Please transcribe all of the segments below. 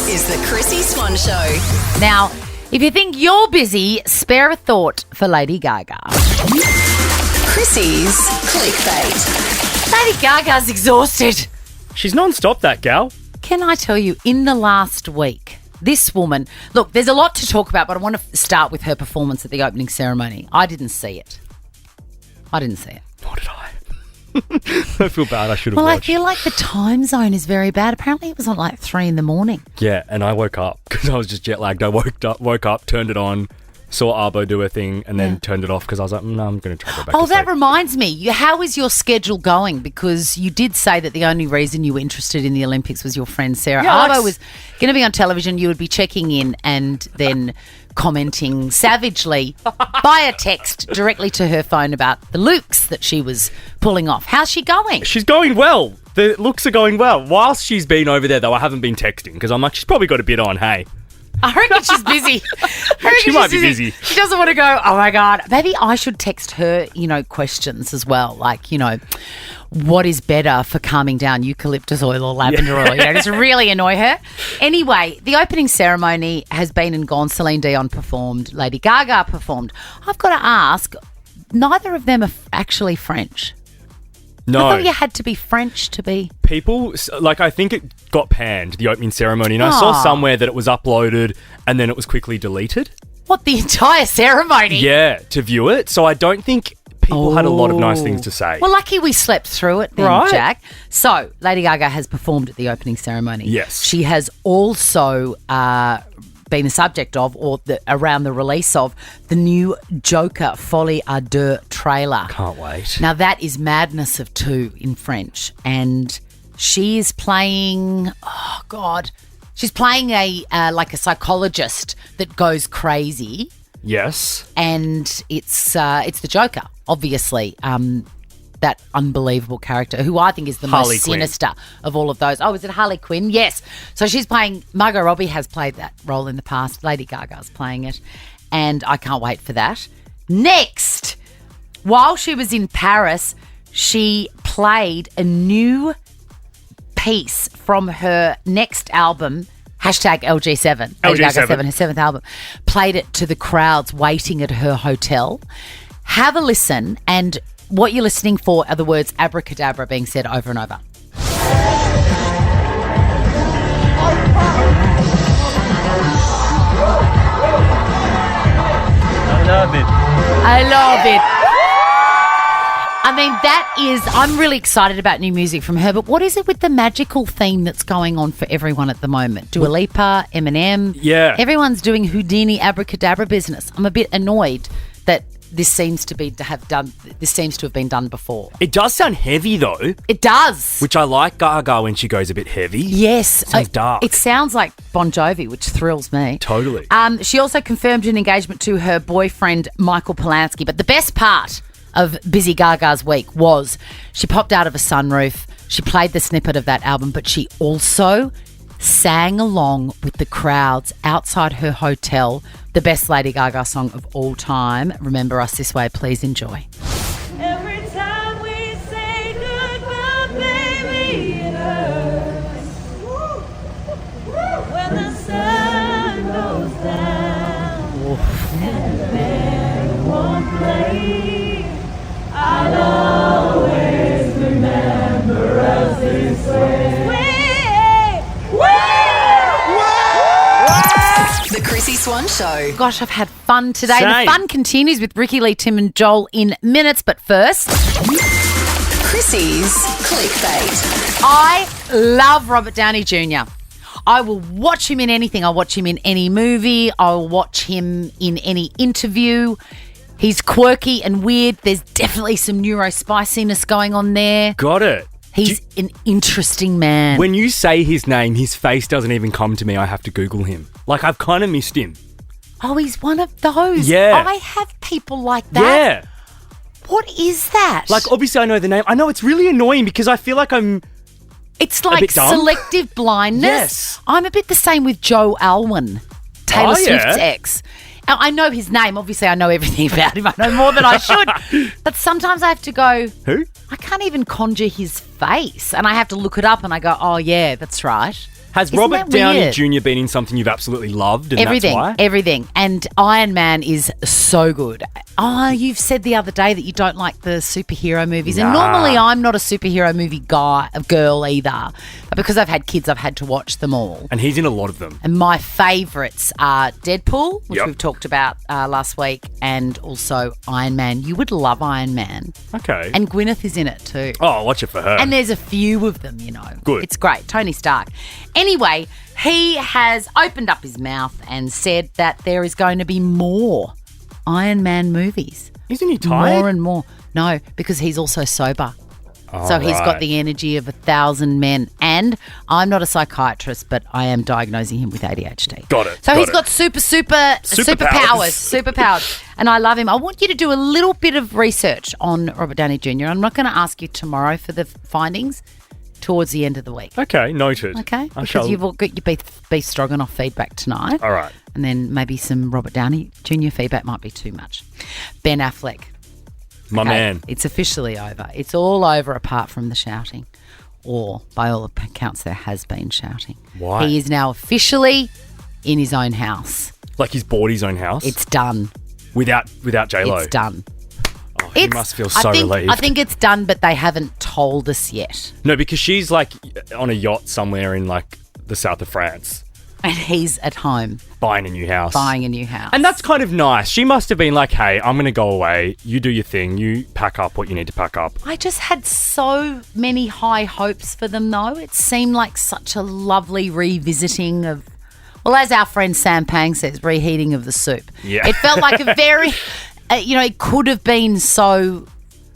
is the Chrissy Swan Show. Now, if you think you're busy, spare a thought for Lady Gaga. Chrissy's clickbait. Lady Gaga's exhausted. She's non-stop, that gal. Can I tell you, in the last week, this woman... Look, there's a lot to talk about, but I want to start with her performance at the opening ceremony. I didn't see it. Nor did I. I feel bad. I should have Well, watched. I feel like the time zone is very bad. Apparently it was on like 3 a.m. Yeah, and I woke up because I was just jet lagged. I woke up, turned it on, saw Arbo do her thing, and then turned it off because I was like, no, I'm going to try to go back to Oh, that sleep. reminds me. How is your schedule going? Because you did say that the only reason you were interested in the Olympics was your friend Sarah. Yeah, Arbo was going to be on television. You would be checking in and then commenting savagely by a text directly to her phone about the looks that she was pulling off. How's she going? She's going well. The looks are going well. Whilst she's been over there, though, I haven't been texting because I'm like, she's probably got a bit on, hey. I reckon she's busy. She might be busy. She doesn't want to go, oh, my God. Maybe I should text her, questions as well. Like, what is better for calming down, eucalyptus oil or lavender oil? Just really annoy her. Anyway, the opening ceremony has been and gone. Celine Dion performed. Lady Gaga performed. I've got to ask, neither of them are actually French. No. I thought you had to be French to be... People, I think it got panned, the opening ceremony, and I saw somewhere that it was uploaded and then it was quickly deleted. What, the entire ceremony? Yeah, to view it. So I don't think people had a lot of nice things to say. Well, lucky we slept through it then, Right. Jack. So, Lady Gaga has performed at the opening ceremony. Yes. She has also been the subject of, around the release of, the new Joker Folie à Deux trailer. Can't wait. Now, that is Madness of Two in French. And she is playing, she's playing a psychologist that goes crazy. Yes. And it's the Joker, obviously. That unbelievable character, who I think is the Harley most Quinn. sinister of all of those. Oh, is it Harley Quinn? Yes. So she's playing... Margot Robbie has played that role in the past. Lady Gaga's playing it. And I can't wait for that. Next, while she was in Paris, she played a new piece from her next album, #LG7. Lady Gaga 7, her 7th album. Played it to the crowds waiting at her hotel. Have a listen, and what you're listening for are the words abracadabra being said over and over. I love it. I mean, I'm really excited about new music from her, but what is it with the magical theme that's going on for everyone at the moment? Dua Lipa, Eminem. Yeah. Everyone's doing Houdini abracadabra business. I'm a bit annoyed that this seems to have been done before. It does sound heavy, though, It does. which I like Gaga when she goes a bit heavy. Yes. Sounds dark. It sounds like Bon Jovi, which thrills me. Totally. She also confirmed an engagement to her boyfriend, Michael Polanski. But the best part of Busy Gaga's week was she popped out of a sunroof, she played the snippet of that album, but she also sang along with the crowds outside her hotel, the best Lady Gaga song of all time, Remember Us This Way. Please enjoy. Every time we say goodbye, baby, it hurts. When the sun goes down and the band won't play, I'll always remember us this way. The Chrissy Swan Show. Gosh, I've had fun today. Same. The fun continues with Ricky Lee, Tim and Joel in minutes, but first... Chrissy's clickbait. I love Robert Downey Jr. I will watch him in anything. I'll watch him in any movie. I'll watch him in any interview. He's quirky and weird. There's definitely some neurospiciness going on there. Got it. He's an interesting man. When you say his name, his face doesn't even come to me. I have to Google him. Like, I've kind of missed him. Oh, he's one of those. Yeah. I have people like that. Yeah. What is that? Like, obviously, I know the name. I know it's really annoying because I feel like I'm... It's like bit dumb. selective blindness. Yes. I'm a bit the same with Joe Alwyn, Taylor Oh, yeah. Swift's ex. Now, I know his name. Obviously, I know everything about him. I know more than I should. But sometimes I have to go, Who? I can't even conjure his face. And I have to look it up and I go, oh, yeah, that's right. Has Isn't Robert that Downey weird? Jr. been in something you've absolutely loved, and Everything, that's why? everything. And Iron Man is so good. Oh, you've said the other day that you don't like the superhero movies. And Nah. normally I'm not a superhero movie girl either. But because I've had kids, I've had to watch them all. And he's in a lot of them. And my favourites are Deadpool, which Yep. we've talked about last week, and also Iron Man. You would love Iron Man. Okay. And Gwyneth is in it too. oh, watch it for her. And there's a few of them, you know. Good. It's great. Tony Stark. Anyway, he has opened up his mouth and said that there is going to be more Iron Man movies. Isn't he tired? More and more. No, because he's also sober. So he's got right. the energy of 1,000 men. And I'm not a psychiatrist, but I am diagnosing him with ADHD. Got it, So got he's it. got superpowers. And I love him. I want you to do a little bit of research on Robert Downey Jr. I'm not going to ask you tomorrow for the findings, towards the end of the week. Okay, noted. Okay? I Because shall- you've all got your beef stroganoff feedback tonight. All right. And then maybe some Robert Downey Jr. feedback might be too much. Ben Affleck. My Okay, man. It's officially over. It's all over apart from the shouting. Or, by all accounts, there has been shouting. Why? He is now officially in his own house. Like he's bought his own house? It's done. Without J-Lo? It's done. Oh, he must feel so relieved. I think it's done, but they haven't told us yet. No, because she's like on a yacht somewhere in like the south of France, And he's at home buying a new house. buying a new house. And that's kind of nice. She must have been like, hey, I'm going to go away. You do your thing. You pack up what you need to pack up. I just had so many high hopes for them, though. It seemed like such a lovely revisiting of, well, as our friend Sam Pang says, reheating of the soup. Yeah. It felt like a very, it could have been so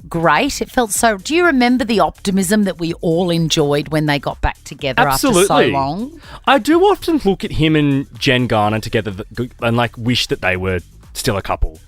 great. It felt so. Do you remember the optimism that we all enjoyed when they got back together Absolutely. after so long? I do often look at him and Jen Garner together and like wish that they were still a couple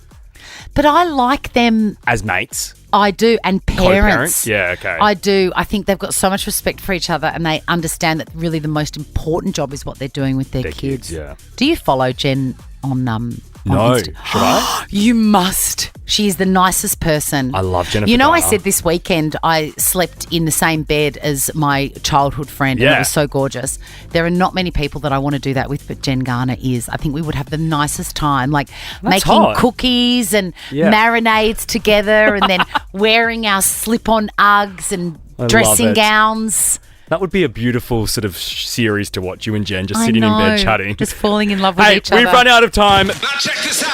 But I like them. as mates. I do. And Co-parents? Yeah, okay. I do. I think they've got so much respect for each other and they understand that really the most important job is what they're doing with their kids. Yeah. Do you follow Jen on No. Insta? Should I? You must. She is the nicest person. I love Jennifer You know, I Garner. said this weekend I slept in the same bed as my childhood friend and Yeah. it was so gorgeous. There are not many people that I want to do that with, but Jen Garner is. I think we would have the nicest time, like That's making hot. cookies and Yeah. marinades together and then wearing our slip-on Uggs and I love dressing it. gowns. That would be a beautiful sort of series to watch, you and Jen just I sitting in know, bed chatting. just falling in love with Hey, each other. we've run out of time. Now check this out.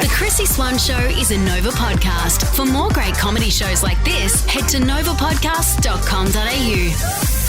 The Chrissy Swan Show is a Nova podcast. For more great comedy shows like this, head to novapodcast.com.au.